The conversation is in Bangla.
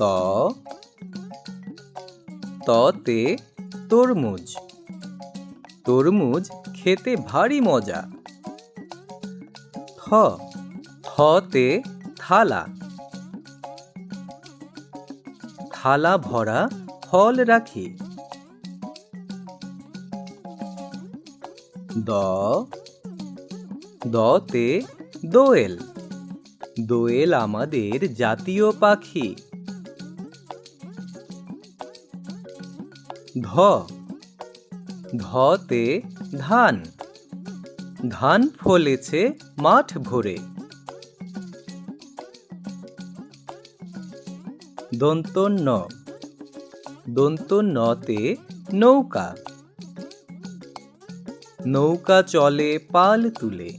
ত ততে তরমুজ, তরমুজ খেতে ভারী মজা। থতে থালা, থালা ভরা ফল রাখি। দতে দোয়েল, দোয়েল আমাদের জাতীয় পাখি। ধতে ধান, ধান ফলেছে মাঠ ভরে। দন্ত নতে নৌকা, নৌকা চলে পাল তুলে।